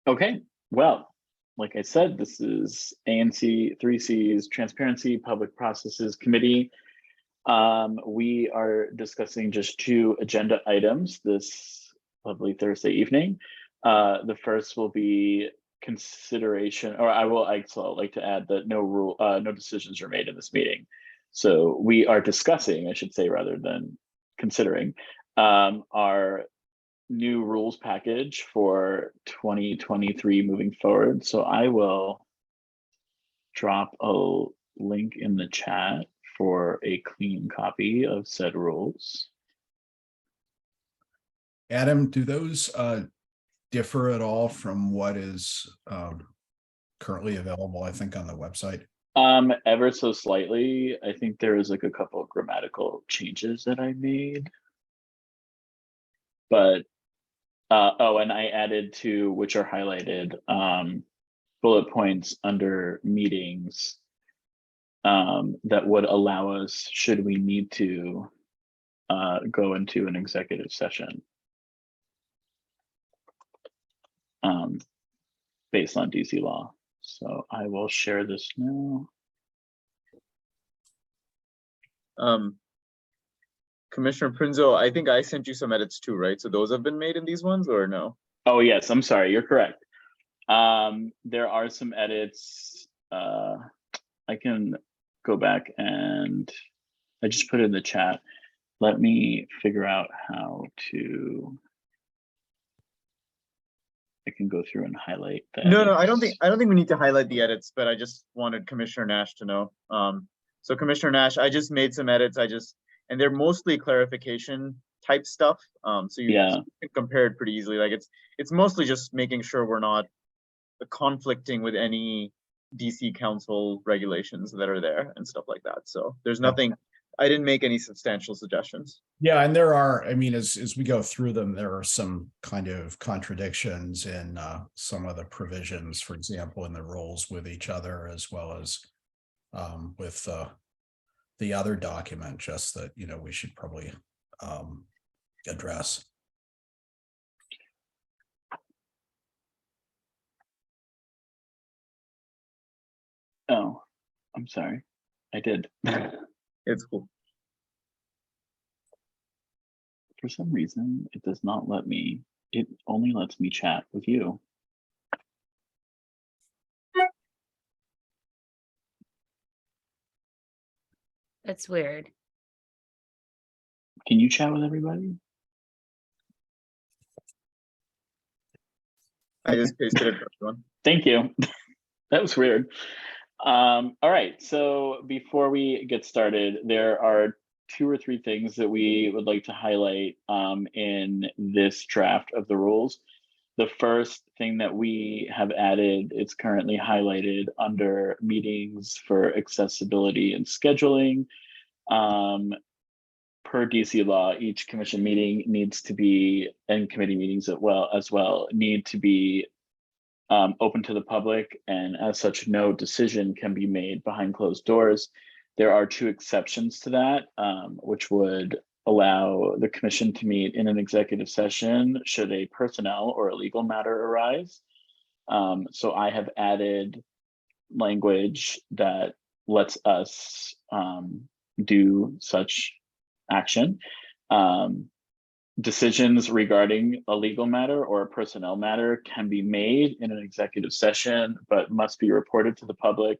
Okay, well, like I said, this is ANC 3C's Transparency Public Processes Committee. We are discussing just 2 agenda items this lovely Thursday evening. The first will be consideration, or I will also like to add that no decisions are made in this meeting. So we are discussing, I should say, rather than considering, our new rules package for 2023 moving forward. So I will drop a link in the chat for a clean copy of said rules. Adam, do those differ at all from what is currently available, I think, on the website? Ever so slightly. I think there is like a couple of grammatical changes that I made. But oh, and I added 2, which are highlighted, bullet points under meetings that would allow us, should we need to, go into an executive session based on DC law. So I will share this now. Commissioner Prinzo, I think I sent you some edits too, right? So those have been made in these ones, or no? Oh yes, I'm sorry, you're correct. There are some edits. I can go back and I just put it in the chat. Let me figure out how to. I can go through and highlight that. No, I don't think we need to highlight the edits, but I just wanted Commissioner Nash to know. So Commissioner Nash, I just made some edits. And they're mostly clarification type stuff. So you can compare it pretty easily. Like it's mostly just making sure we're not conflicting with any DC Council regulations that are there and stuff like that. So there's nothing. I didn't make any substantial suggestions. Yeah, and there are, I mean, as we go through them, there are some kind of contradictions in some of the provisions, for example, in the rules with each other, as well as with the other document, just that, you know, we should probably address. Oh, I'm sorry. I did. It's cool. For some reason, it does not let me, it only lets me chat with you. That's weird. Can you chat with everybody? I just pasted it for everyone. Thank you. That was weird. All right, so before we get started, there are 2 or 3 things that we would like to highlight in this draft of the rules. The first thing that we have added, it's currently highlighted under meetings for accessibility and scheduling. Per DC law, each commission meeting needs to be, and committee meetings as well, need to be open to the public, and as such, no decision can be made behind closed doors. There are 2 exceptions to that, which would allow the commission to meet in an executive session should a personnel or a legal matter arise. So I have added language that lets us do such action. Decisions regarding a legal matter or a personnel matter can be made in an executive session, but must be reported to the public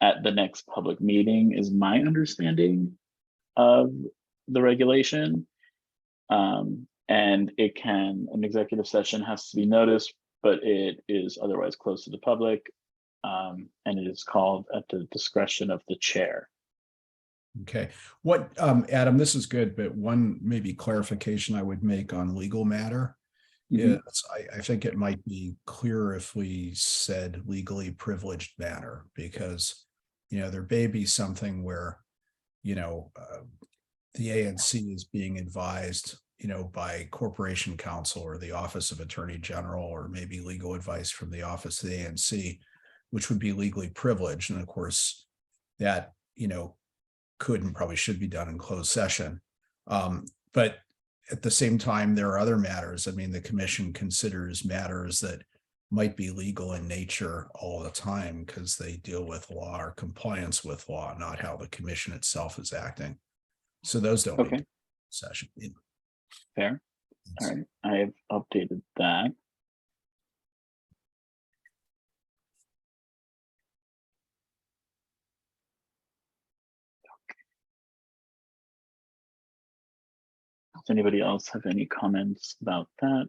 at the next public meeting, is my understanding of the regulation. And an executive session has to be noticed, but it is otherwise closed to the public. And it is called at the discretion of the chair. Okay. What, Adam, this is good, but one maybe clarification I would make on legal matter is I think it might be clearer if we said legally privileged matter, because, you know, there may be something where, you know, the ANC is being advised, you know, by corporation counsel or the office of attorney general, or maybe legal advice from the office of the ANC, which would be legally privileged. And of course that, you know, could and probably should be done in closed session. But at the same time, there are other matters. I mean, the commission considers matters that might be legal in nature all the time because they deal with law or compliance with law, not how the commission itself is acting. So those don't need Okay. session. Fair. All right, I have updated that. Does anybody else have any comments about that?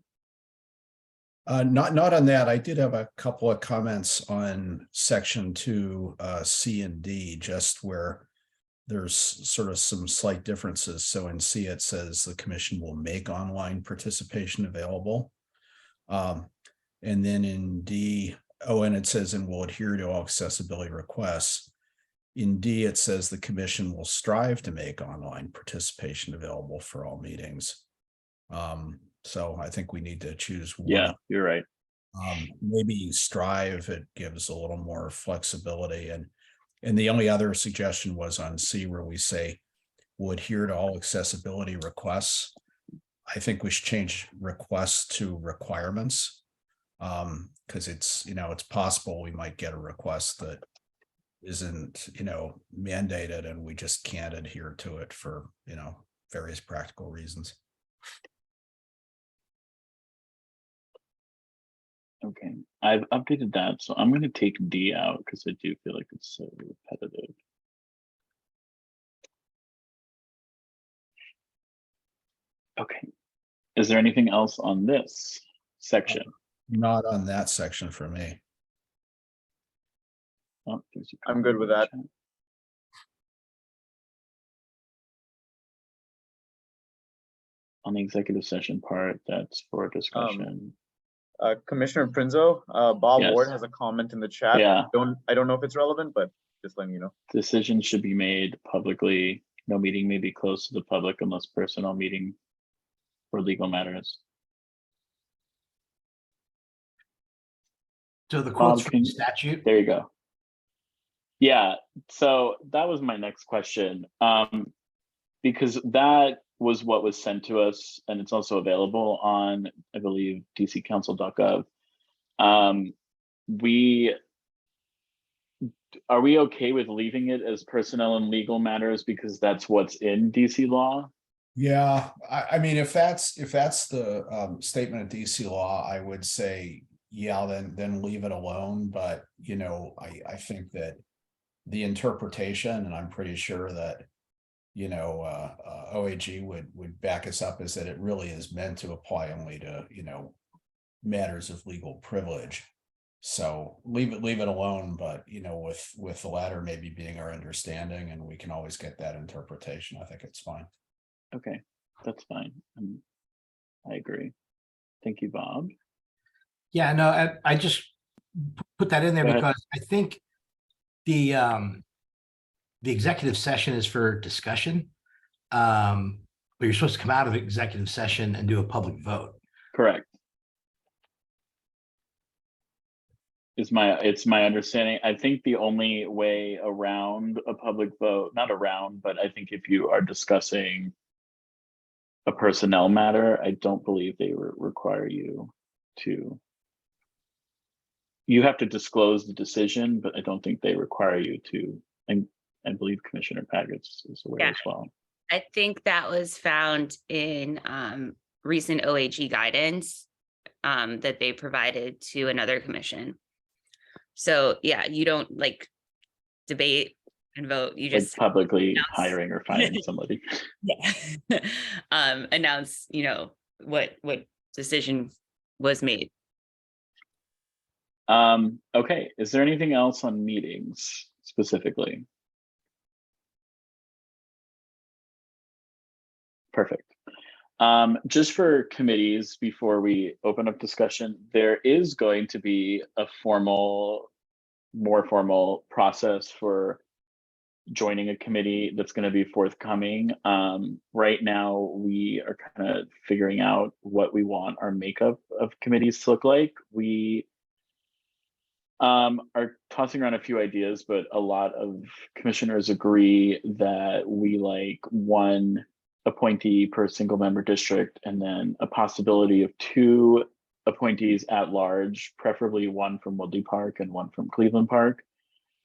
Not on that. I did have a couple of comments on section 2, C and D, just where there's sort of some slight differences. So in C, it says the commission will make online participation available. And then in D, and it says, and will adhere to all accessibility requests. In D, it says the commission will strive to make online participation available for all meetings. So I think we need to choose one. Yeah, you're right. Maybe strive, it gives a little more flexibility. And the only other suggestion was on C, where we say will adhere to all accessibility requests. I think we should change requests to requirements. Because it's, it's possible we might get a request that isn't, mandated, and we just can't adhere to it for, various practical reasons. Okay, I've updated that, so I'm going to take D out because I do feel like it's so repetitive. Okay, is there anything else on this section? Not on that section for me. Oh, I'm good with that. On the executive session part, that's for discussion. Commissioner Prinzo, Bob Yes. Ward has a comment in the chat. Yeah. I don't know if it's relevant, but just letting you know. Decisions should be made publicly. No meeting may be closed to the public unless personnel meeting for legal matters. So the quotes Bob, from the statute. There you go. Yeah, so that was my next question. Because that was what was sent to us, and it's also available on, I believe, dccouncil.gov. Are we okay with leaving it as personnel and legal matters because that's what's in DC law? Yeah, I mean, if that's the statement of DC law, I would say, yeah, then leave it alone. But I think that the interpretation, and I'm pretty sure that OAG would back us up, is that it really is meant to apply only to matters of legal privilege. So leave it alone, but with the latter maybe being our understanding, and we can always get that interpretation. I think it's fine. Okay, that's fine. I agree. Thank you, Bob. Yeah, no, I just put that in there because I think the executive session is for discussion, but you're supposed to come out of executive session and do a public vote. Correct. It's my understanding. I think the only way around a public vote, not around, but I think if you are discussing a personnel matter, I don't believe they require you to. You have to disclose the decision, but I don't think they require you to. And I believe Commissioner Paggett is aware as well. I think that was found in recent OAG guidance that they provided to another commission. So yeah, you don't debate and vote. You just publicly announce. Hiring or firing somebody. Yeah. Announce, what decision was made. Okay, is there anything else on meetings specifically? Perfect. Just for committees, before we open up discussion, there is going to be a more formal process for joining a committee that's going to be forthcoming. Right now, we are kind of figuring out what we want our makeup of committees to look like. We are tossing around a few ideas, but a lot of commissioners agree that we like one appointee per single member district, and then a possibility of 2 appointees at large, preferably one from Woodley Park and one from Cleveland Park.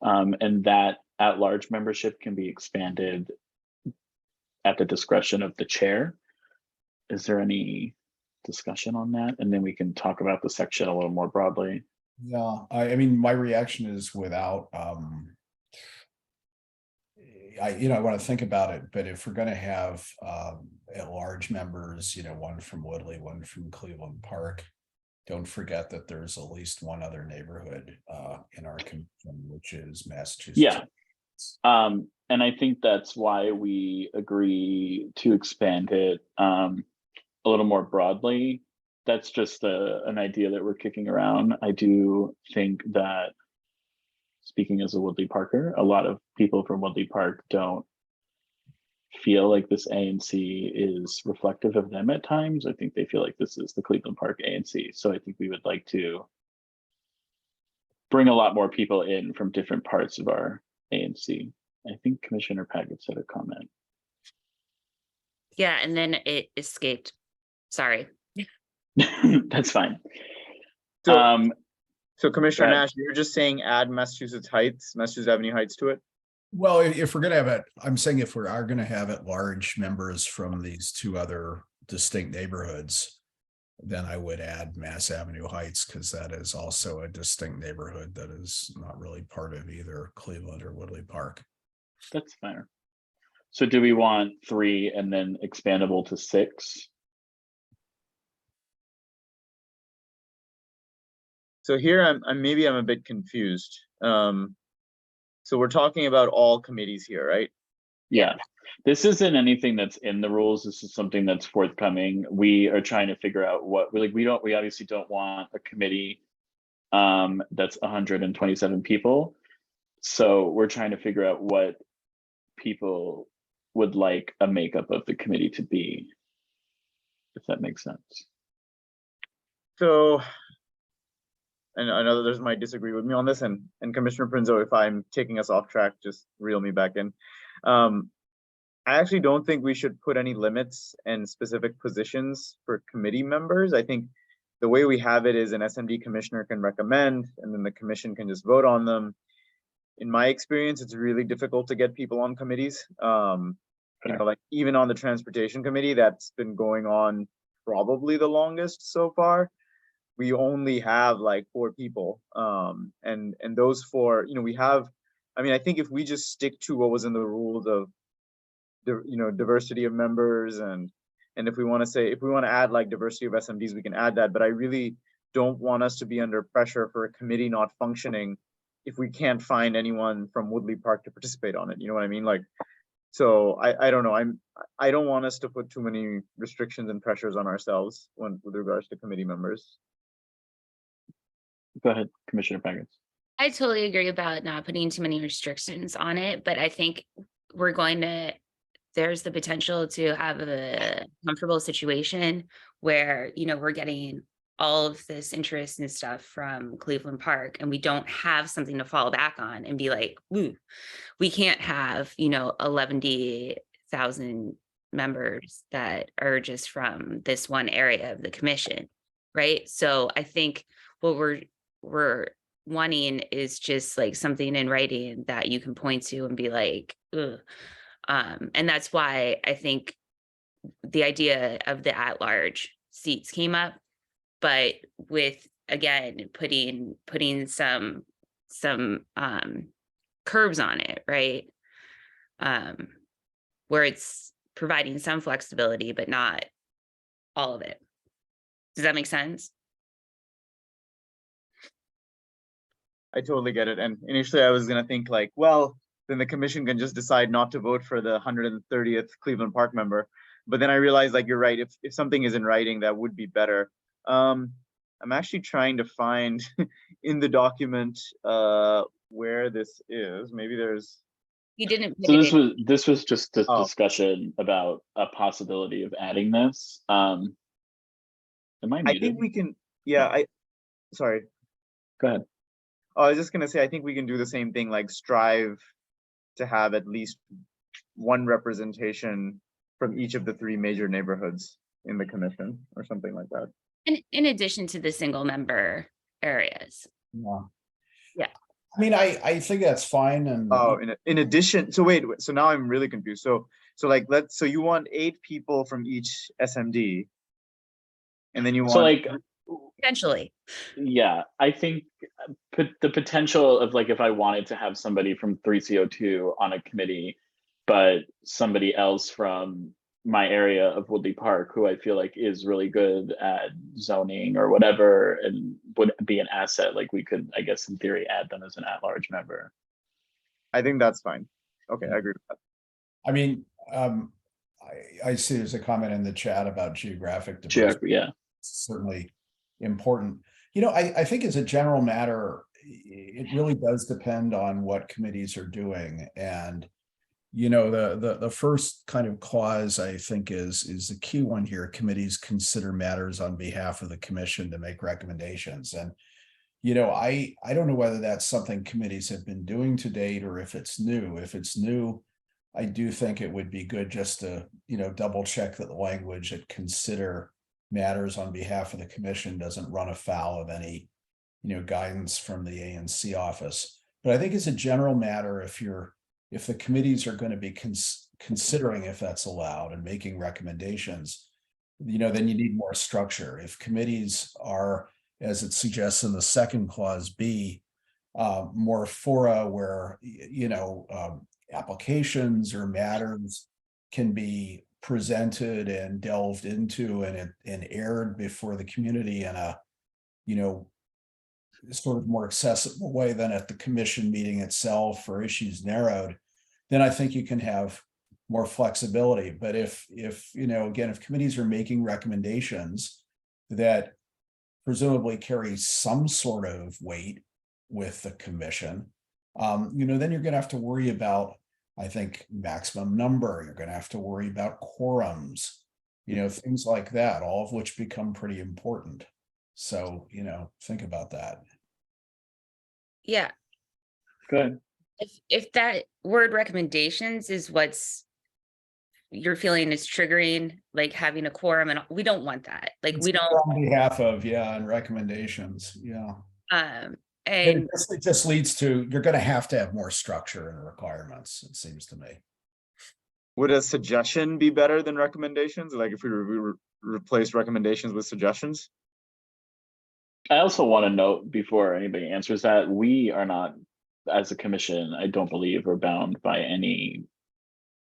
And that at large membership can be expanded at the discretion of the chair. Is there any discussion on that? And then we can talk about the section a little more broadly. Yeah, I mean, my reaction is without, I want to think about it, but if we're going to have at large members, one from Woodley, one from Cleveland Park, don't forget that there's at least one other neighborhood in our commission, which is Massachusetts. Yeah. And I think that's why we agree to expand it a little more broadly. That's just an idea that we're kicking around. I do think that, speaking as a Woodley Parker, a lot of people from Woodley Park don't feel like this ANC is reflective of them at times. I think they feel like this is the Cleveland Park ANC. So I think we would like to bring a lot more people in from different parts of our ANC. I think Commissioner Paget said a comment. Yeah, and then it escaped. Sorry. That's fine. So Commissioner Nash, you're just saying add Massachusetts Avenue Heights to it? Well, if we're going to have it, I'm saying if we are going to have at large members from these two other distinct neighborhoods, then I would add Mass Avenue Heights, because that is also a distinct neighborhood that is not really part of either Cleveland or Woodley Park. That's fair. So do we want 3 and then expandable to 6? So here I'm maybe I'm a bit confused. So we're talking about all committees here, right? Yeah, this isn't anything that's in the rules. This is something that's forthcoming. We are trying to figure out what we obviously don't want a committee that's 127 people. So we're trying to figure out what people would like a makeup of the committee to be, if that makes sense. So, and I know that others might disagree with me on this, and Commissioner Prinzo, if I'm taking us off track, just reel me back in. I actually don't think we should put any limits and specific positions for committee members. I think the way we have it is an SMD commissioner can recommend, and then the commission can just vote on them. In my experience, it's really difficult to get people on committees. Like even on the transportation committee, that's been going on probably the longest so far. We only have like 4 people, and those 4, we have. I mean, I think if we just stick to what was in the rules of diversity of members, and if we want to add like diversity of SMDs, we can add that. But I really don't want us to be under pressure for a committee not functioning if we can't find anyone from Woodley Park to participate on it. You know what I mean? Like, so I don't know. I don't want us to put too many restrictions and pressures on ourselves with regards to committee members. Go ahead, Commissioner Paget. I totally agree about not putting too many restrictions on it, but I think there's the potential to have a comfortable situation where, we're getting all of this interest and stuff from Cleveland Park, and we don't have something to fall back on and be like, ooh, we can't have, 11,000 members that are just from this one area of the commission, right? So I think what we're wanting is just like something in writing that you can point to and be like, ugh. And that's why I think the idea of the at-large seats came up, but with, again, putting some curbs on it, right? Where it's providing some flexibility, but not all of it. Does that make sense? I totally get it. And initially I was going to think like, well, then the commission can just decide not to vote for the 130th Cleveland Park member. But then I realized, like, you're right. If something is in writing, that would be better. I'm actually trying to find in the document where this is. Maybe there's. You didn't. So this was just a discussion about a possibility of adding this. Am I muted? I think we can. Yeah. Sorry. Go ahead. I was just gonna say, I think we can do the same thing, like strive to have at least one representation from each of the 3 major neighborhoods in the commission or something like that. in addition to the single member areas. Yeah. Yeah. I mean, I think that's fine, and Oh, in addition, so wait, so now I'm really confused. So like, so you want 8 people from each SMD, and then you So want, like, Potentially. yeah, I think the potential of like, if I wanted to have somebody from 3CO2 on a committee, but somebody else from my area of Woodley Park, who I feel like is really good at zoning or whatever, and would be an asset, like we could, I guess in theory, add them as an at-large member. I think that's fine. Okay, I agree with that. I mean, I see there's a comment in the chat about geographic diversity. Yeah. Certainly important. You know, I think as a general matter, it really does depend on what committees are doing. And, you know, the first kind of clause I think is the key one here. Committees consider matters on behalf of the commission to make recommendations. And, you know, I don't know whether that's something committees have been doing to date or if it's new. If it's new, I do think it would be good just to, you know, double check that the language that consider matters on behalf of the commission doesn't run afoul of any, you know, guidance from the ANC office. But I think as a general matter, if the committees are going to be considering if that's allowed and making recommendations, you know, then you need more structure. If committees are, as it suggests in the second clause B, more fora where, you know, applications or matters can be presented and delved into and aired before the community in a, you know, sort of more accessible way than at the commission meeting itself, or issues narrowed, then I think you can have more flexibility. But if you know, again, if committees are making recommendations that presumably carry some sort of weight with the commission, you know, then you're going to have to worry about, I think, maximum number. You're going to have to worry about quorums, you know, things like that, all of which become pretty important. So, you know, think about that. Yeah. Good. If that word recommendations is what's you're feeling is triggering, like having a quorum, and we don't want that. Like we don't. On behalf of, yeah, and recommendations, yeah. And it just leads to, you're going to have more structure and requirements, it seems to me. Would a suggestion be better than recommendations? Like if we replace recommendations with suggestions? I also want to note before anybody answers that, we are not, as a commission, I don't believe we're bound by any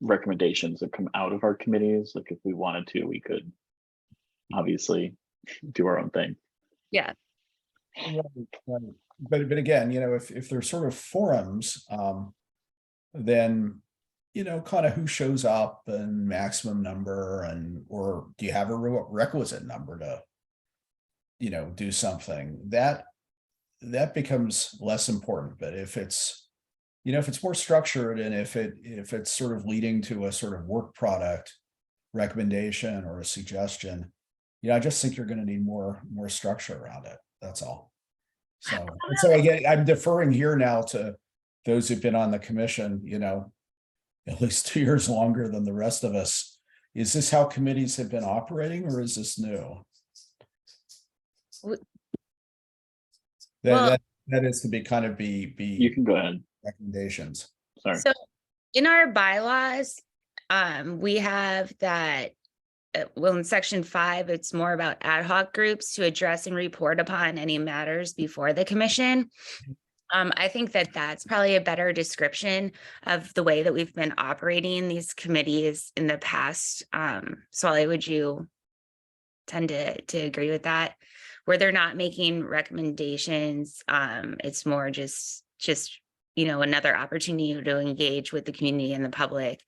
recommendations that come out of our committees. Like if we wanted to, we could obviously do our own thing. Yeah. But again, you know, if there's sort of forums, then, you know, kind of who shows up and maximum number, and or do you have a requisite number to, you know, do something that becomes less important. But if it's, you know, if it's more structured, and if it's sort of leading to a sort of work product recommendation or a suggestion, you know, I just think you're going to need more structure around it. That's all. So again, I'm deferring here now to those who've been on the commission, you know, at least 2 years longer than the rest of us. Is this how committees have been operating, or is this new? That is to be kind of be. You can go ahead. Recommendations. Sorry. So in our bylaws, we have that, well, in section 5, it's more about ad hoc groups to address and report upon any matters before the commission. I think that that's probably a better description of the way that we've been operating these committees in the past. Swali, would you tend to agree with that? Where they're not making recommendations, it's more just, you know, another opportunity to engage with the community and the public,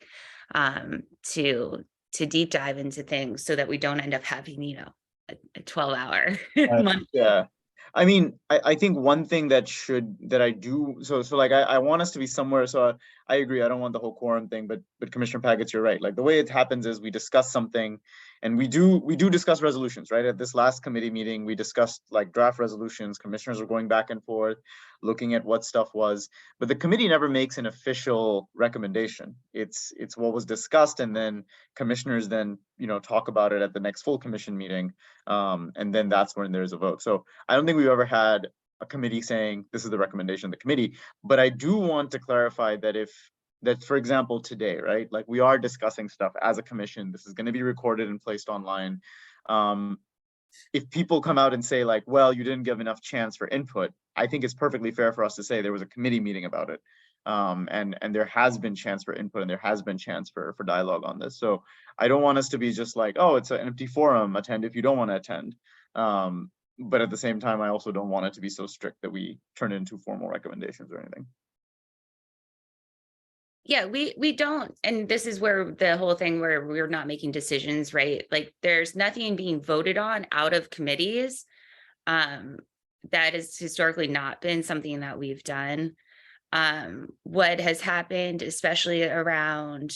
to deep dive into things so that we don't end up having, you know, a 12-hour month. Yeah. I mean, I think one thing that I do, so like I want us to be somewhere. So I agree. I don't want the whole quorum thing, but Commissioner Pagets, you're right. Like the way it happens is we discuss something, and we do discuss resolutions, right? At this last committee meeting, we discussed like draft resolutions. Commissioners were going back and forth, looking at what stuff was, but the committee never makes an official recommendation. It's what was discussed, and then commissioners then, you know, talk about it at the next full commission meeting, and then that's when there's a vote. So I don't think we've ever had a committee saying this is the recommendation of the committee, but I do want to clarify that, for example, today, right? Like we are discussing stuff as a commission. This is going to be recorded and placed online. If people come out and say like, well, you didn't give enough chance for input, I think it's perfectly fair for us to say there was a committee meeting about it. And there has been chance for input, and there has been chance for dialogue on this. So I don't want us to be just like, oh, it's an empty forum, attend if you don't want to attend. But at the same time, I also don't want it to be so strict that we turn it into formal recommendations or anything. Yeah, we don't, and this is where the whole thing where we're not making decisions, right? Like there's nothing being voted on out of committees. That has historically not been something that we've done. What has happened, especially around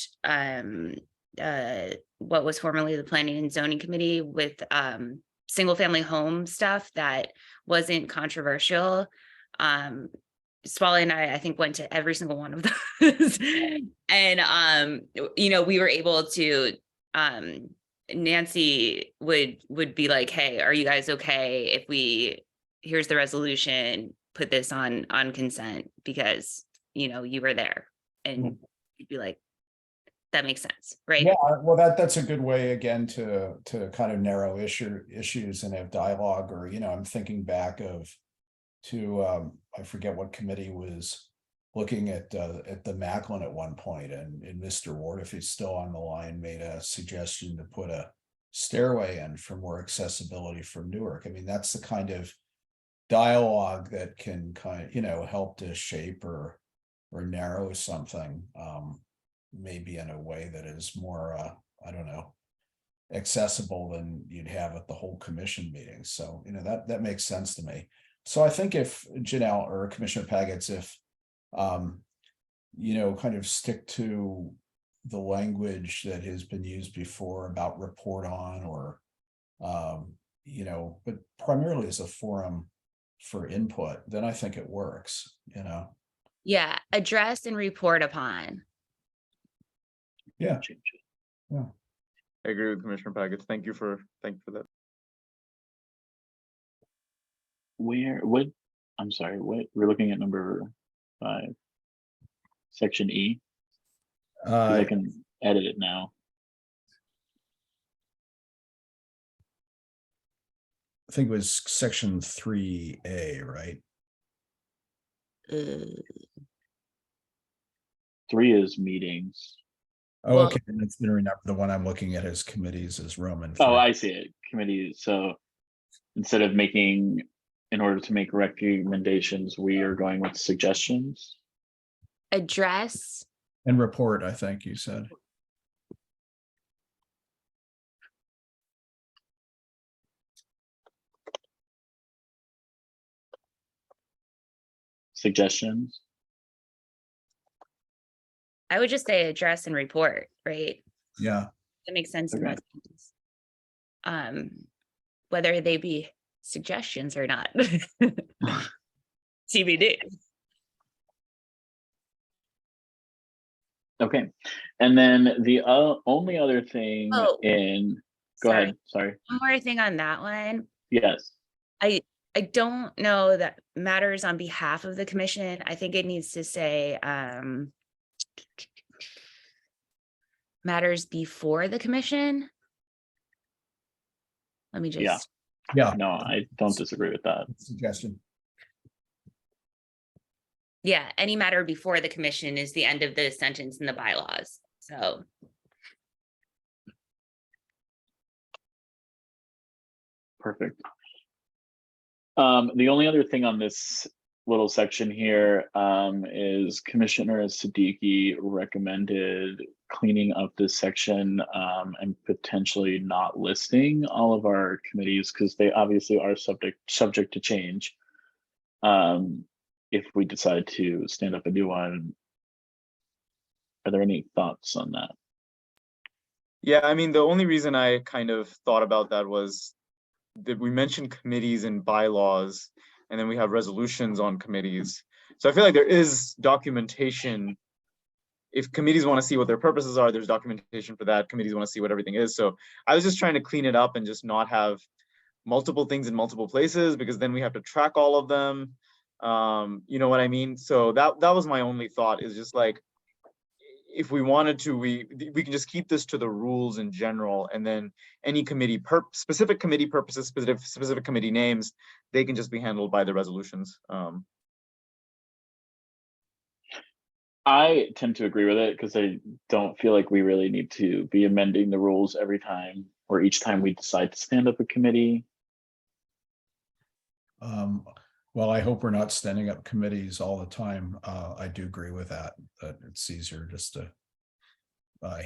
what was formerly the Planning and Zoning Committee with single family home stuff that wasn't controversial. Swally and I think went to every single one of those. And you know, we were able to Nancy would be like, hey, are you guys okay if here's the resolution, put this on consent, because you know you were there, and you'd be like, that makes sense, right? Yeah, well, that's a good way again to kind of narrow issues and have dialogue. Or, you know, I'm thinking back to I forget what committee was looking at the Macklin at one point, and Mr. Ward, if he's still on the line, made a suggestion to put a stairway in for more accessibility from Newark. I mean, that's the kind of dialogue that can kind of, you know, help to shape or narrow something, maybe in a way that is more I don't know, accessible than you'd have at the whole commission meeting. So, you know, that makes sense to me. So I think if Janelle or Commissioner Pagets, if you know, kind of stick to the language that has been used before about report on, or you know, but primarily as a forum for input, then I think it works, you know. Yeah, address and report upon. Yeah. Yeah. I agree with Commissioner Pagets. Thank you for that. I'm sorry, we're looking at number 5, section E. 'Cause I can edit it now. I think it was section 3A, right? 3 is meetings. Oh, Well- okay. And it's been remember the one I'm looking at as committees is Roman. Oh, 3. I see it. Committee. So instead of in order to make recommendations, we are going with suggestions. Address. And report, I think you said. Suggestions. I would just say address and report, right? Yeah. That makes sense in Okay. most cases. Whether they be suggestions or not. TBD. Okay. And then the only other thing Oh, go sorry. ahead. Sorry. One more thing on that one. Yes. I don't know that matters on behalf of the commission. I think it needs to say matters before the commission. Let me just. Yeah. No, I don't disagree with that. Suggestion. Yeah, any matter before the commission is the end of the sentence in the bylaws. So. Perfect. The only other thing on this little section here is Commissioner Siddiqui recommended cleaning up this section and potentially not listing all of our committees, because they obviously are subject to change. If we decide to stand up a new one, are there any thoughts on that? Yeah, I mean, the only reason I kind of thought about that was that we mentioned committees and bylaws, and then we have resolutions on committees. So I feel like there is documentation. If committees want to see what their purposes are, there's documentation for that. Committees want to see what everything is. So I was just trying to clean it up and just not have multiple things in multiple places, because then we have to track all of them. You know what I mean? So that was my only thought, is just like, if we wanted to, we can just keep this to the rules in general, and then any committee specific committee purposes, specific committee names, they can just be handled by the resolutions. I tend to agree with it because I don't feel like we really need to be amending the rules every time or each time we decide to stand up a committee. Well, I hope we're not standing up committees all the time. I do agree with that it's easier just to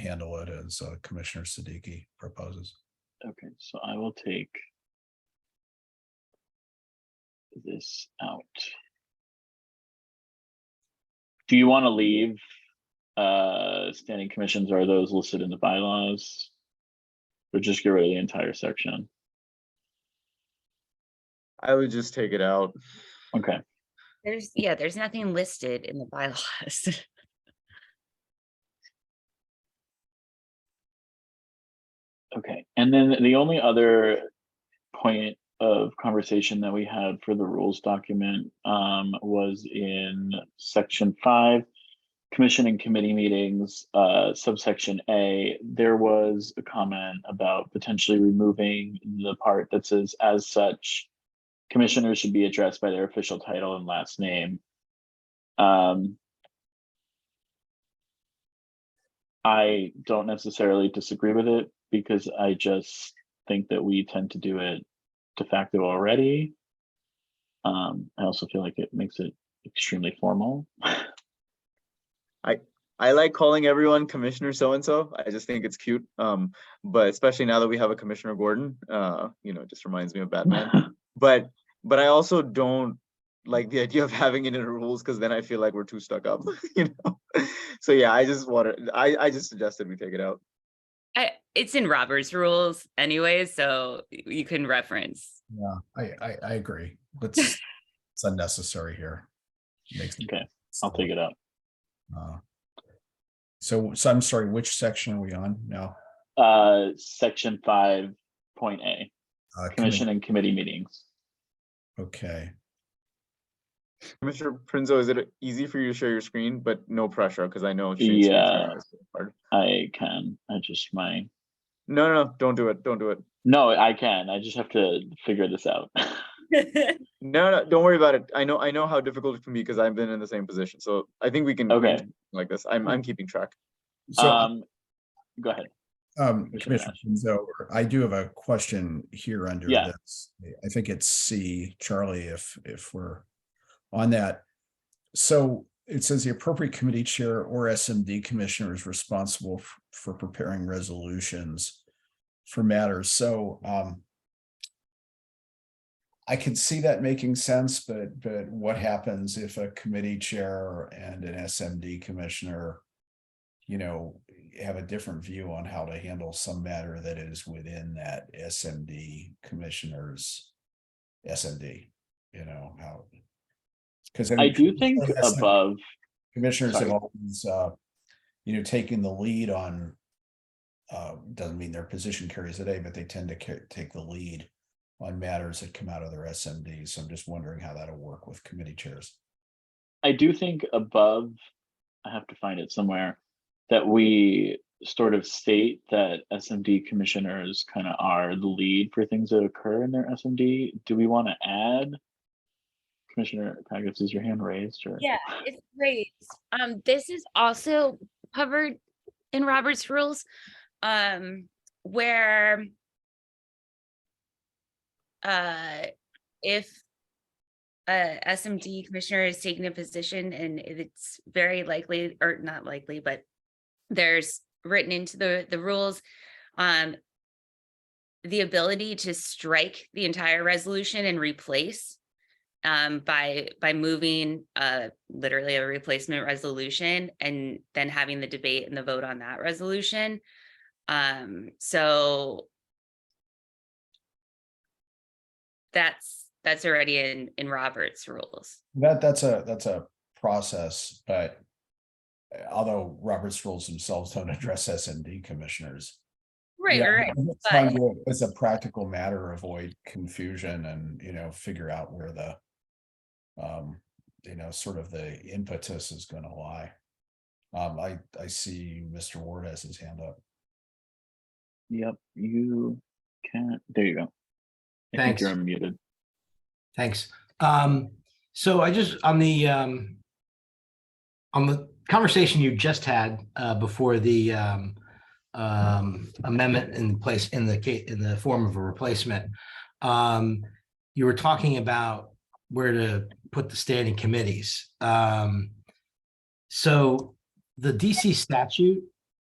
handle it as Commissioner Siddiqui proposes. Okay, so I will take this out. Do you want to leave standing commissions, or are those listed in the bylaws? Or just get rid of the entire section? I would just take it out. Okay. There's nothing listed in the bylaws. Okay, and then the only other point of conversation that we had for the rules document was in section 5, commission and committee meetings, subsection A. There was a comment about potentially removing the part that says, as such, commissioners should be addressed by their official title and last name. I don't necessarily disagree with it, because I just think that we tend to do it de facto already. I also feel like it makes it extremely formal. I like calling everyone Commissioner so-and-so. I just think it's cute. But especially now that we have a Commissioner Gordon, it just reminds me of Batman. But I also don't like the idea of having it in the rules, because then I feel like we're too stuck up, So yeah, I just suggested we take it out. It's in Robert's rules anyway, so you can reference. Yeah, I agree. It's unnecessary here. Okay, I'll take it out. So I'm sorry, which section are we on now? Section 5.A, commission and committee meetings. Okay. Commissioner Prinzo, is it easy for you to share your screen, but no pressure, because I know Yeah, I can. I just might. No, don't do it. Don't do it. No, I can. I just have to figure this out. No, don't worry about it. I know how difficult it can be, because I've been in the same position. So I think we can Okay. like this. I'm keeping track. So go ahead. Commissioner Prinzo, I do have a question here under this. I think it's C, Charlie, if we're on that. So it says the appropriate committee chair or SMD commissioner is responsible for preparing resolutions for matters. So I can see that making sense, but what happens if a committee chair and an SMD commissioner, have a different view on how to handle some matter that is within that SMD commissioner's SMD, how? Because I do think above commissioners have always, taken the lead on. Doesn't mean their position carries the day, but they tend to take the lead on matters that come out of their SMDs. So I'm just wondering how that'll work with committee chairs. I do think above, I have to find it somewhere, that we sort of state that SMD commissioners kind of are the lead for things that occur in their SMD. Do we want to add? Commissioner Paggis, is your hand raised? Or? Yeah, it's raised. This is also covered in Robert's rules, where if a SMD commissioner is taking a position and it's very likely, or not likely, but there's written into the rules the ability to strike the entire resolution and replace by moving literally a replacement resolution and then having the debate and the vote on that resolution. So that's already in Robert's rules. That's a process, but although Robert's rules themselves don't address S&D commissioners. Right, Yeah, right. I'm just But trying to, as a practical matter, avoid confusion and, figure out where the, sort of the impetus is going to lie. I see Mr. Ward has his hand up. Yep, you can. There you go. I think Thanks. you're unmuted. Thanks. So I just on the conversation you just had before the amendment in place in the form of a replacement, you were talking about where to put the standing committees. So the DC statute,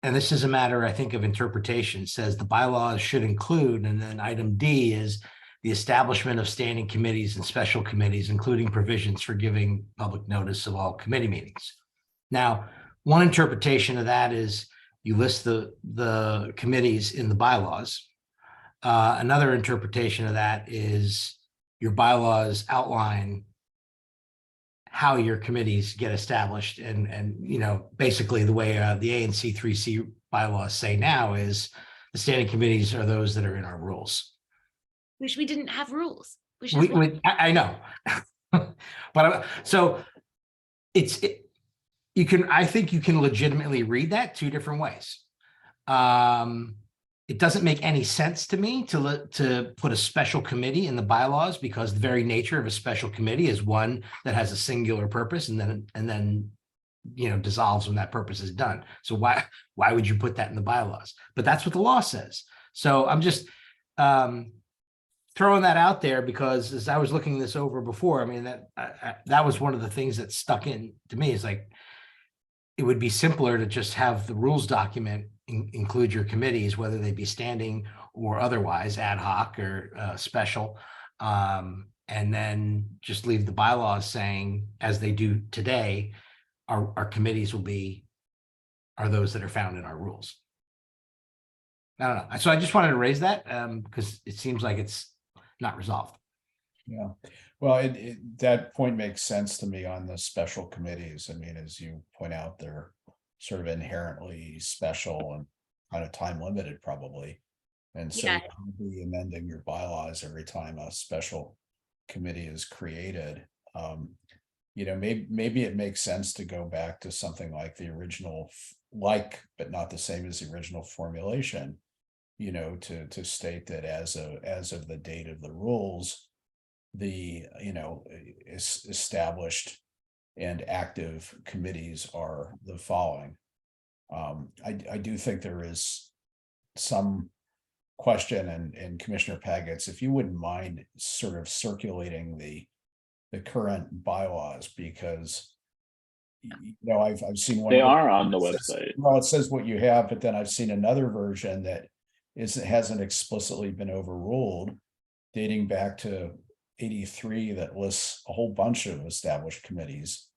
and this is a matter, I think, of interpretation, says the bylaws should include, and then item D is the establishment of standing committees and special committees, including provisions for giving public notice of all committee meetings. Now, one interpretation of that is you list the committees in the bylaws. Another interpretation of that is your bylaws outline how your committees get established, and basically the way the ANC 3C bylaws say now is the standing committees are those that are in our rules. wish we didn't have rules. We should have one. I know, but so I think you can legitimately read that two different ways. It doesn't make any sense to me to put a special committee in the bylaws, because the very nature of a special committee is one that has a singular purpose and then dissolves when that purpose is done. So why would you put that in the bylaws? But that's what the law says. So I'm just throwing that out there, because as I was looking this over before, I mean, that was one of the things that stuck in to me, is like, it would be simpler to just have the rules document include your committees, whether they be standing or otherwise, ad hoc or special, and then just leave the bylaws saying, as they do today, our committees are those that are found in our rules. I don't know. So I just wanted to raise that because it seems like it's not resolved. Yeah, well, that point makes sense to me on the special committees. I mean, as you point out, they're sort of inherently special and kind of time limited, probably. And so Yeah. you'll be amending your bylaws every time a special committee is created. Maybe it makes sense to go back to something like the original, but not the same as the original formulation, to state that as of the date of the rules, the established and active committees are the following. I do think there is some question, and Commissioner Pagets, if you wouldn't mind sort of circulating the current bylaws, because I've seen one. They are on the that says- website. Well, it says what you have, but then I've seen another version that hasn't explicitly been overruled, dating back to 83, that lists a whole bunch of established committees,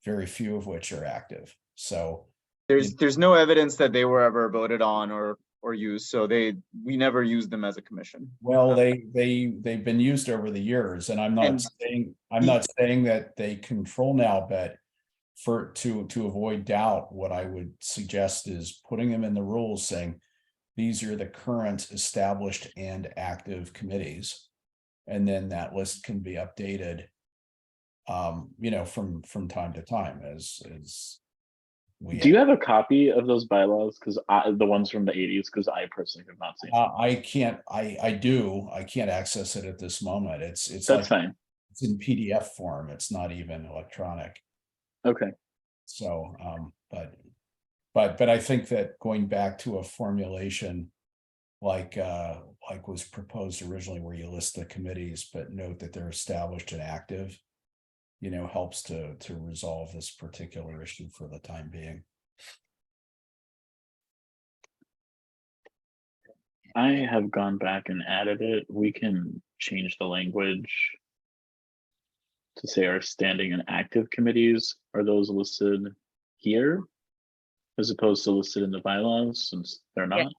very few of which are active. So There's no evidence that they were ever voted on or used, so we never used them as a commission. well, they've been used over the years, and I'm not saying that they control now, but to avoid doubt, what I would suggest is putting them in the rules, saying these are the current established and active committees. And then that list can be updated, from time to time as we. Do you have a copy of those bylaws? Because the ones from the 80s, because I personally have not seen. I can't. I do. I can't access it at this moment. It's That's like, fine. it's in PDF form. It's not even electronic. Okay. So, but I think that going back to a formulation like was proposed originally, where you list the committees but note that they're established and active, helps to resolve this particular issue for the time being. I have gone back and added it. We can change the language to say our standing and active committees are those listed here, as opposed to listed in the bylaws, since they're not.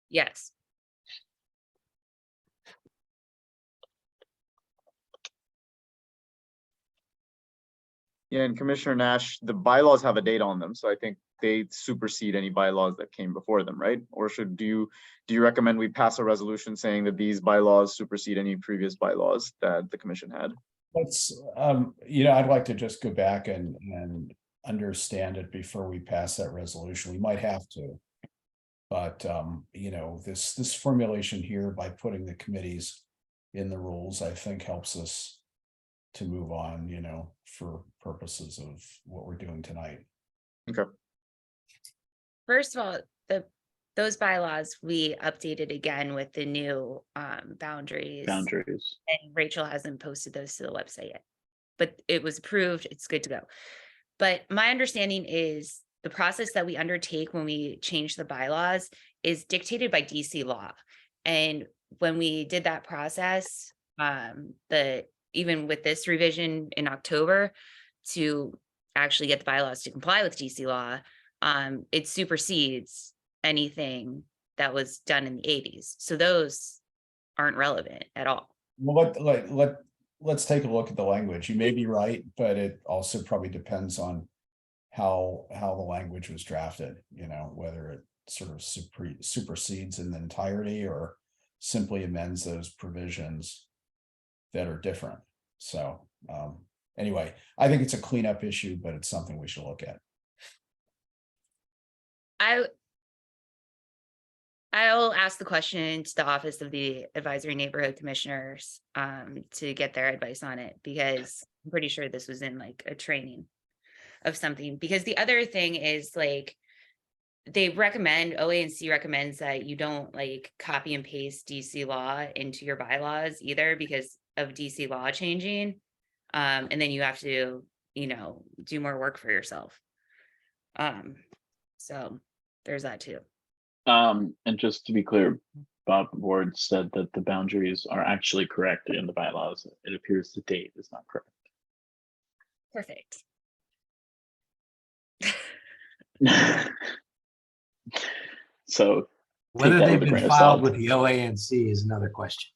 Yes. Yeah, and Commissioner Nash, the bylaws have a date on them, so I think they supersede any bylaws that came before them, right? Or do you recommend we pass a resolution saying that these bylaws supersede any previous bylaws that the commission had? Let's, I'd like to just go back and understand it before we pass that resolution. We might have to. But, this formulation here by putting the committees in the rules, I think helps us to move on, for purposes of what we're doing tonight. Okay. First of all, those bylaws we updated again with the new boundaries. Boundaries. And Rachel hasn't posted those to the website yet, but it was approved. It's good to go. But my understanding is the process that we undertake when we change the bylaws is dictated by DC law. And when we did that process, even with this revision in October to actually get the bylaws to comply with DC law, it supersedes anything that was done in the 80s. So those aren't relevant at all. Well, let's take a look at the language. You may be right, but it also probably depends on how the language was drafted, whether it sort of supersedes in the entirety or simply amends those provisions that are different. So anyway, I think it's a cleanup issue, but it's something we should look at. I'll ask the question to the Office of the Advisory Neighborhood Commissioners to get their advice on it, because I'm pretty sure this was in like a training of something. Because the other thing is like OANC recommends that you don't like copy and paste DC law into your bylaws either because of DC law changing. And then you have to, do more work for yourself. So there's that too. And just to be clear, Bob Ward said that the boundaries are actually correct in the bylaws. It appears the date is not correct. Perfect. So Whether take that they've with a been grain of filed salt. with the OANC is another question.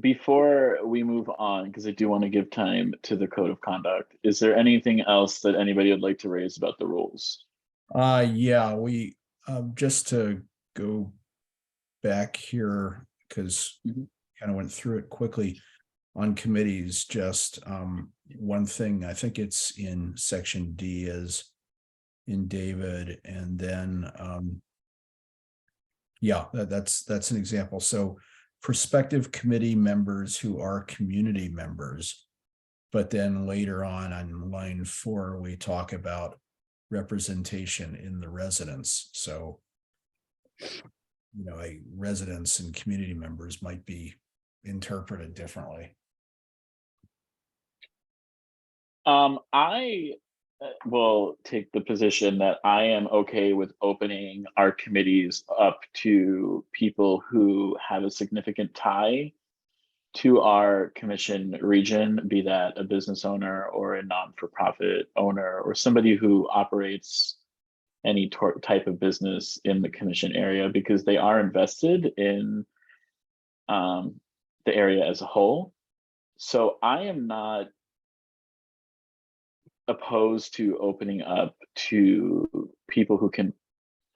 Before we move on, because I do want to give time to the code of conduct, is there anything else that anybody would like to raise about the rules? Yeah, we just to go back here because kind of went through it quickly on committees. Just one thing, I think it's in section D is in David, and then that's an example. So prospective committee members who are community members, but then later on line 4 we talk about representation in the residence. So a residents and community members might be interpreted differently. I will take the position that I am okay with opening our committees up to people who have a significant tie to our commission region, be that a business owner or a non-for-profit owner or somebody who operates any type of business in the commission area, because they are invested in the area as a whole. So I am not opposed to opening up to people who can,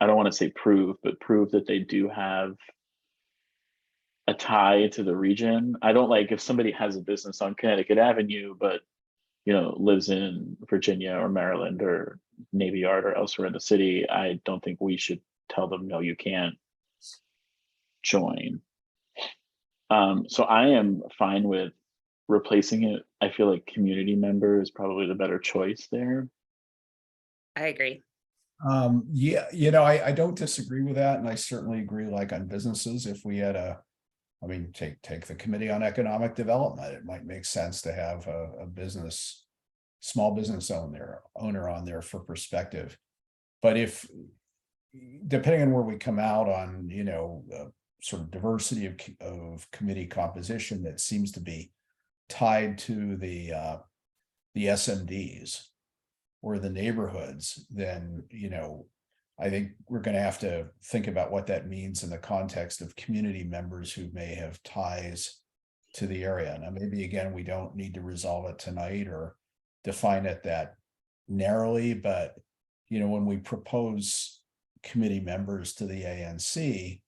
I don't want to say prove that they do have a tie to the region. I don't like if somebody has a business on Connecticut Avenue, but lives in Virginia or Maryland or Navy Yard or elsewhere in the city. I don't think we should tell them, no, you can't join. So I am fine with replacing it. I feel like community member is probably the better choice there. I agree. I don't disagree with that, and I certainly agree. Like on businesses, if we had take the Committee on Economic Development, it might make sense to have a small business owner on there for perspective. But if, depending on where we come out on, sort of diversity of committee composition that seems to be tied to the SMDs or the neighborhoods, then, I think we're going to have to think about what that means in the context of community members who may have ties to the area. Now, maybe again, we don't need to resolve it tonight or define it that narrowly, but when we propose committee members to the ANC,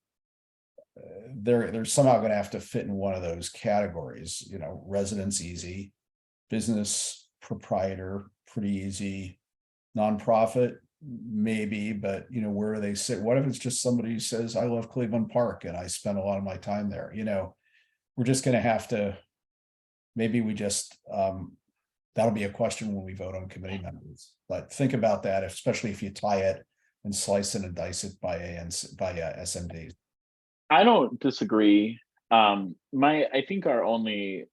they're somehow going to have to fit in one of those categories. Residents easy, business proprietor pretty easy, nonprofit maybe, but where do they sit? What if it's just somebody who says, I love Cleveland Park and I spend a lot of my time there? We're just going to have to, maybe we just that'll be a question when we vote on committee members, but think about that, especially if you tie it and slice it and dice it by SMD. I don't disagree. I think our only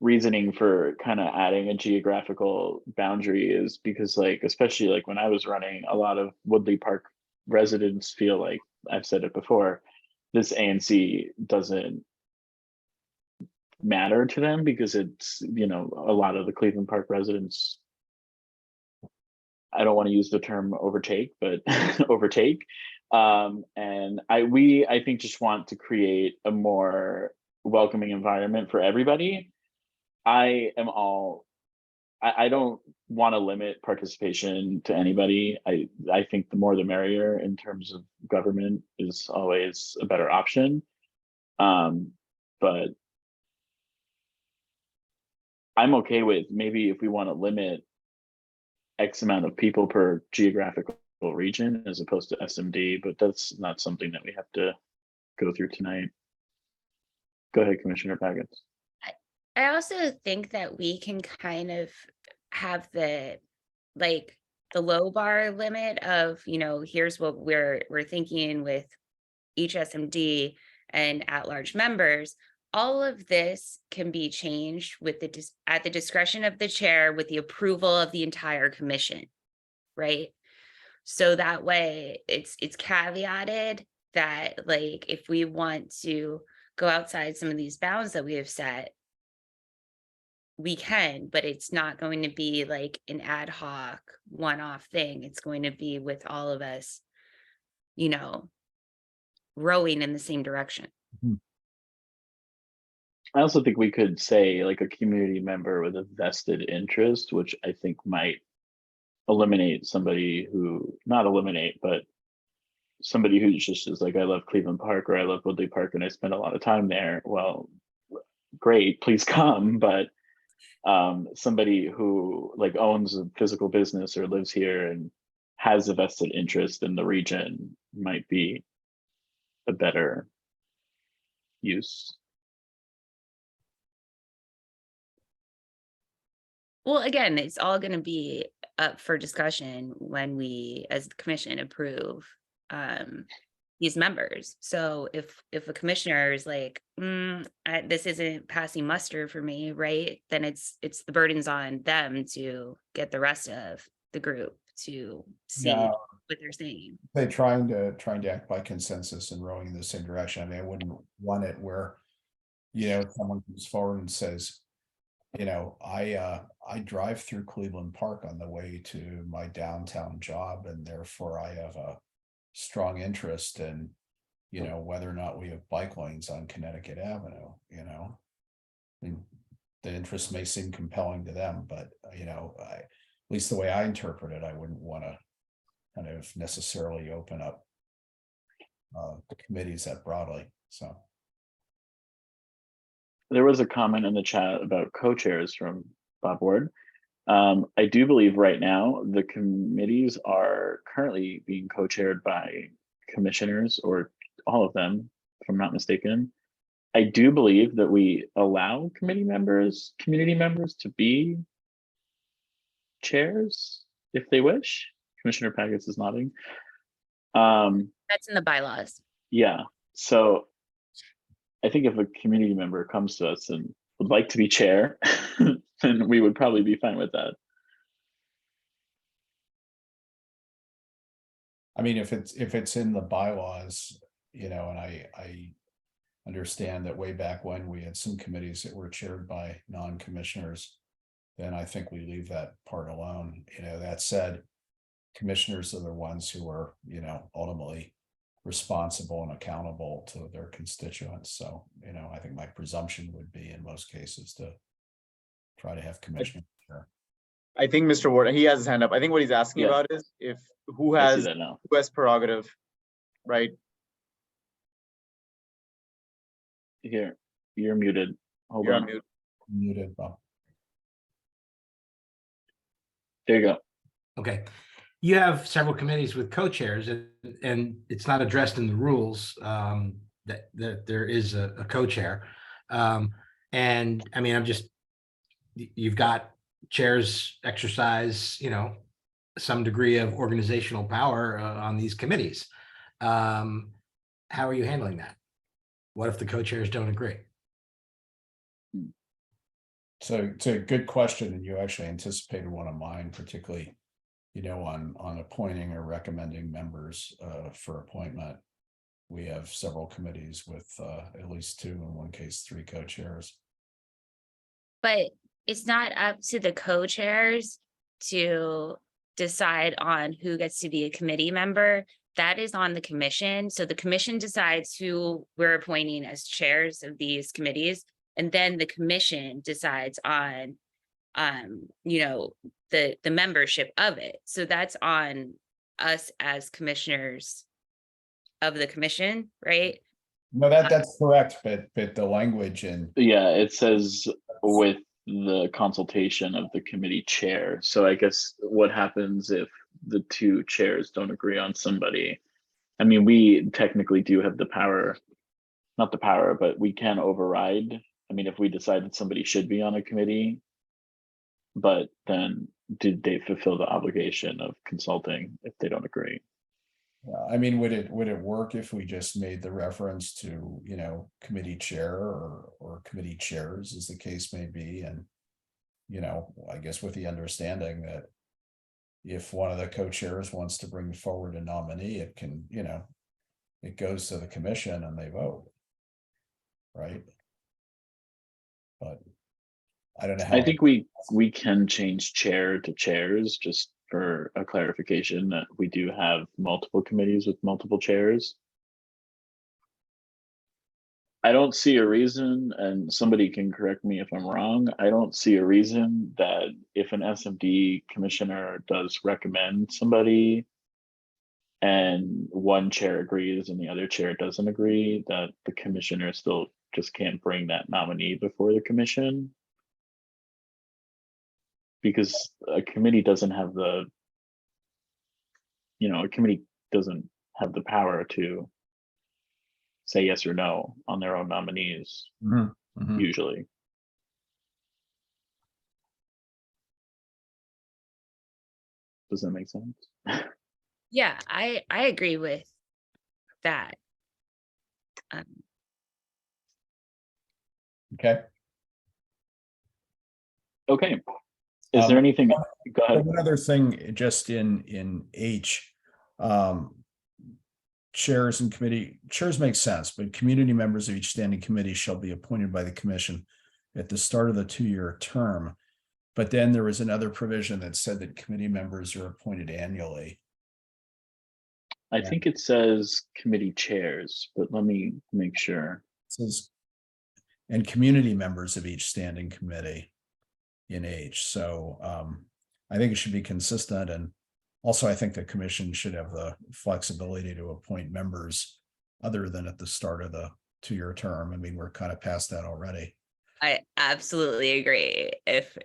reasoning for kind of adding a geographical boundary is because, especially when I was running, a lot of Woodley Park residents feel like, I've said it before, this ANC doesn't matter to them because it's, a lot of the Cleveland Park residents, I don't want to use the term overtake, but overtake. And I think just want to create a more welcoming environment for everybody. I don't want to limit participation to anybody. I think the more the merrier in terms of government is always a better option. But I'm okay with, maybe if we want to limit X amount of people per geographical region as opposed to SMD, but that's not something that we have to go through tonight. Go ahead, Commissioner Paggett. I also think that we can kind of have the low bar limit of, here's what we're thinking with each SMD and at-large members. All of this can be changed with at the discretion of the chair with the approval of the entire commission, right? So that way it's caveated that if we want to go outside some of these bounds that we have set, we can, but it's not going to be an ad hoc one-off thing. It's going to be with all of us, rowing in the same direction. I also think we could say a community member with a vested interest, which I think might eliminate somebody who, not eliminate, but somebody who just is I love Cleveland Park or I love Woodley Park and I spend a lot of time there. Well, great, please come. But somebody who owns a physical business or lives here and has a vested interest in the region might be a better use. Well, again, it's all going to be up for discussion when we, as the commission, approve these members. So if a commissioner is this isn't passing muster for me, right, then it's the burdens on them to get the rest of the group to see what they're saying. They're trying to act by consensus and rowing in the same direction. I mean, I wouldn't want it where someone comes forward and says, I drive through Cleveland Park on the way to my downtown job, and therefore I have a strong interest in, whether or not we have bike lanes on Connecticut Avenue. And the interest may seem compelling to them, but at least the way I interpret it, I wouldn't want to kind of necessarily open up the committees that broadly. So. There was a comment in the chat about co-chairs from Bob Ward. I do believe right now the committees are currently being co-chaired by commissioners, or all of them, if I'm not mistaken. I do believe that we allow community members to be chairs if they wish. Commissioner Paggett is nodding. That's in the bylaws. Yeah, so I think if a community member comes to us and would like to be chair, then we would probably be fine with that. I mean, if it's in the bylaws, and I understand that way back when we had some committees that were chaired by non-commissioners, then I think we leave that part alone. That said, commissioners are the ones who are, ultimately responsible and accountable to their constituents. So, I think my presumption would be in most cases to try to have commissioners here. I think Mr. Ward, he has his hand up. I think what he's asking Yeah. about is if who I see has that now. prerogative, right? Here, you're muted. Hold You're on. on mute. Muted, Bob. There you go. Okay. You have several committees with co-chairs and it's not addressed in the rules that there is a co-chair. And I mean, you've got chairs exercise, some degree of organizational power on these committees. How are you handling that? What if the co-chairs don't agree? So it's a good question, and you actually anticipated one of mine, particularly, on appointing or recommending members for appointment. We have several committees with at least 2, in one case, 3 co-chairs. But it's not up to the co-chairs to decide on who gets to be a committee member. That is on the commission. So the commission decides who we're appointing as chairs of these committees. And then the commission decides on, the membership of it. So that's on us as commissioners of the commission, right? No, that's correct, but the language in Yeah, it says with the consultation of the committee chair. So I guess what happens if the 2 chairs don't agree on somebody? I mean, we technically do have the power, not the power, but we can override. I mean, if we decide that somebody should be on a committee, but then did they fulfill the obligation of consulting if they don't agree? I mean, would it work if we just made the reference to, committee chair or committee chairs, as the case may be? And, I guess with the understanding that if one of the co-chairs wants to bring forward a nominee, it can, it goes to the commission and they vote. Right. But I don't know how. I think we can change chair to chairs, just for a clarification that we do have multiple committees with multiple chairs. I don't see a reason, and somebody can correct me if I'm wrong, I don't see a reason that if an SMD commissioner does recommend somebody and one chair agrees and the other chair doesn't agree, that the commissioner still just can't bring that nominee before the commission. Because a committee doesn't have the, a committee doesn't have the power to say yes or no on their own nominees, usually. Does that make sense? Yeah, I agree with that. Okay. Okay. Is there anything? Go ahead. One other thing, just in H, chairs make sense, but community members of each standing committee shall be appointed by the commission at the start of the 2-year term. But then there was another provision that said that committee members are appointed annually. I think it says committee chairs, but let me make sure. It says, and community members of each standing committee in H. So I think it should be consistent. And also, I think the commission should have the flexibility to appoint members other than at the start of the 2-year term. I mean, we're kind of past that already. I absolutely agree. If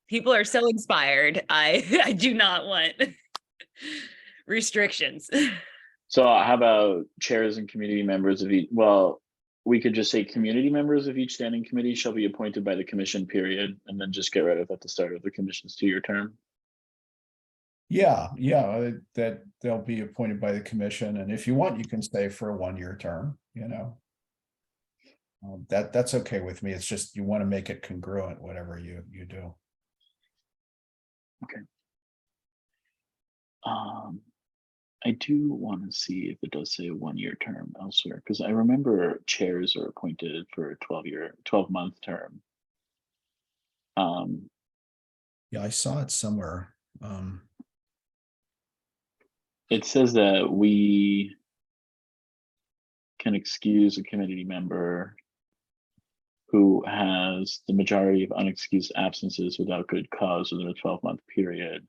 people are so inspired, I do not want restrictions. So how about chairs and community members of each? Well, we could just say community members of each standing committee shall be appointed by the commission, period, and then just get rid of at the start of the commission's 2-year term. Yeah, that they'll be appointed by the commission, and if you want, you can stay for a 1-year term. That's okay with me. It's just you want to make it congruent, whatever you do. Okay. I do want to see if it does say a 1-year term elsewhere, because I remember chairs are appointed for a 12-month term. Yeah, I saw it somewhere. It says that we can excuse a committee member who has the majority of unexcused absences without good cause within a 12-month period.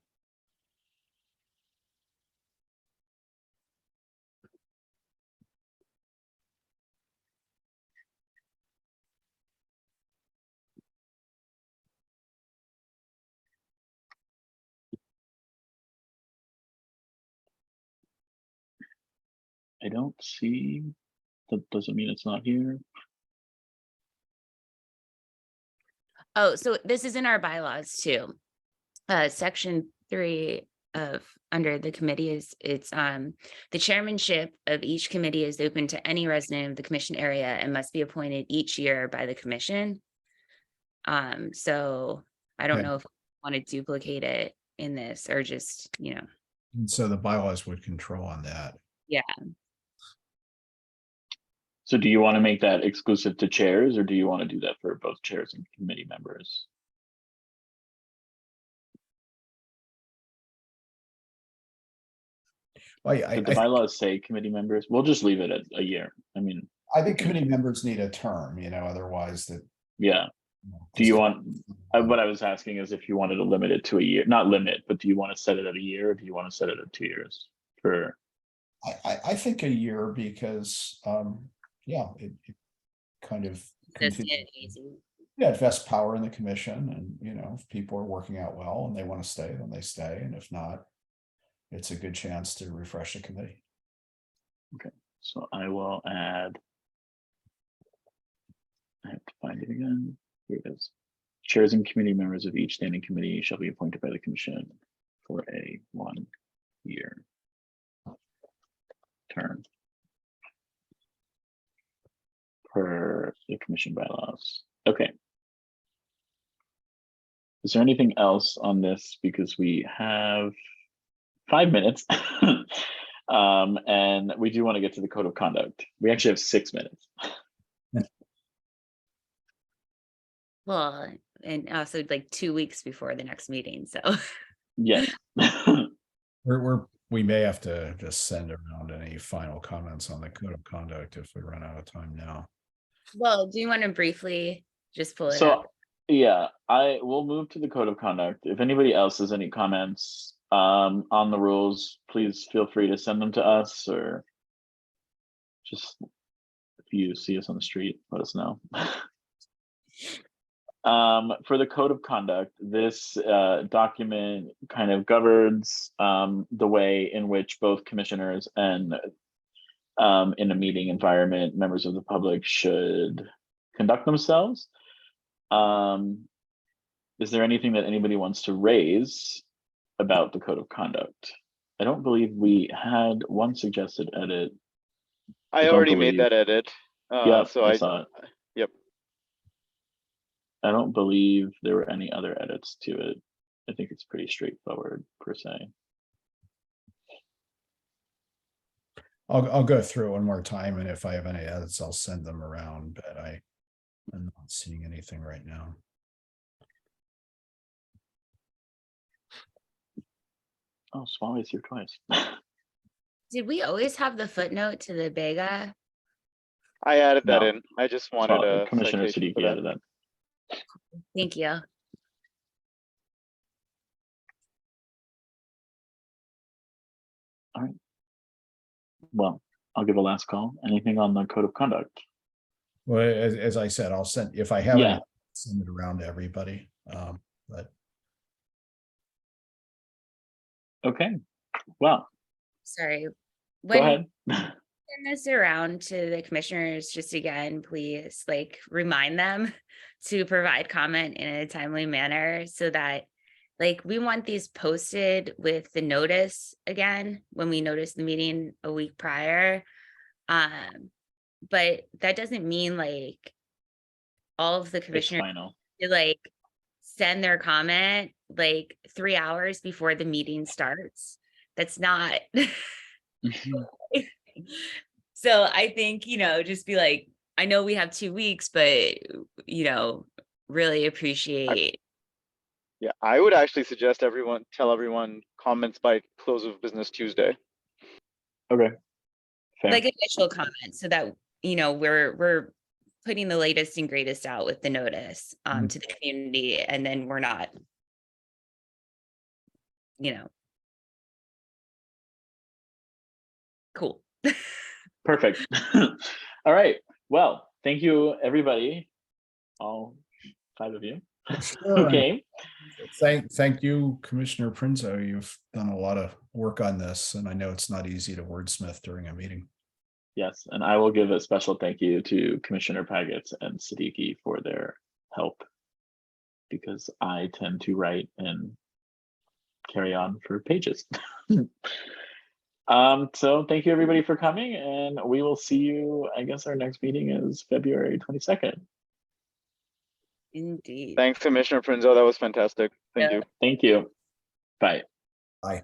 I don't see, that doesn't mean it's not here. Oh, so this is in our bylaws too. Section 3 of under the committee is the chairmanship of each committee is open to any resident of the commission area and must be appointed each year by the commission. So I don't Okay. know if I want to duplicate it in this or just, And so the bylaws would control on that. yeah. So do you want to make that exclusive to chairs, or do you want to do that for both chairs and committee members? Did the bylaws say committee members? We'll just leave it at a year. I mean, I think committee members need a term, otherwise that. yeah. Do you want, what I was asking is if you wanted to limit it to a year, not limit, but do you want to set it at a year, or do you want to set it at 2 years for? I think a year because, yeah, it kind of. Yeah, it vests power in the commission, and if people are working out well and they want to stay, then they stay, and if not, it's a good chance to refresh the committee. Okay, so I will add. I have to find it again. Here it is. Chairs and committee members of each standing committee shall be appointed by the commission for a 1-year term per the commission bylaws. Okay. Is there anything else on this? Because we have 5 minutes. And we do want to get to the code of conduct. We actually have 6 minutes. Well, and also like 2 weeks before the next meeting, so. Yes. We may have to just send around any final comments on the code of conduct if we run out of time now. Well, do you want to briefly just pull it So, up? yeah, I will move to the code of conduct. If anybody else has any comments on the rules, please feel free to send them to us, or just if you see us on the street, let us know. For the code of conduct, this document kind of governs the way in which both commissioners and in a meeting environment, members of the public should conduct themselves. Is there anything that anybody wants to raise about the code of conduct? I don't believe we had one suggested edit. I already made that edit. Yeah, so I saw it. Yep. I don't believe there were any other edits to it. I think it's pretty straightforward per se. I'll go through it one more time, and if I have any edits, I'll send them around, but I'm not seeing anything right now. Oh, Swally's here twice. Did we always have the footnote to the Bega? I added that No. in. I just wanted a Commissioner citation for Siddiqui that. added that. Thank you. All right. Well, I'll give a last call. Anything on the code of conduct? Well, as I said, I'll send, if I have Yeah. any, send it around to everybody. But Okay. Well, Sorry. go When ahead. send this around to the commissioners, just again, please remind them to provide comment in a timely manner so that we want these posted with the notice again, when we notice the meeting a week prior. But that doesn't mean all of the It's commissioners final. to send their comment 3 hours before the meeting starts. That's not. So I think, just be I know we have 2 weeks, but, really appreciate. Yeah, I would actually suggest tell everyone comments by close of business Tuesday. Okay. Fair. like initial comments so that, we're putting the latest and greatest out with the notice to the community, and then we're not, cool. Perfect. All right. Well, thank you, everybody. All 5 of you. Sure. Okay. Thank you, Commissioner Prinzo. You've done a lot of work on this, and I know it's not easy to wordsmith during a meeting. Yes, and I will give a special thank you to Commissioner Paget and Siddiqui for their help, because I tend to write and carry on for pages. So thank you, everybody, for coming, and we will see you. I guess our next meeting is February 22nd. Indeed. Thanks, Commissioner Prinzo. That was fantastic. Thank Yeah. you. Thank you. Bye. Bye.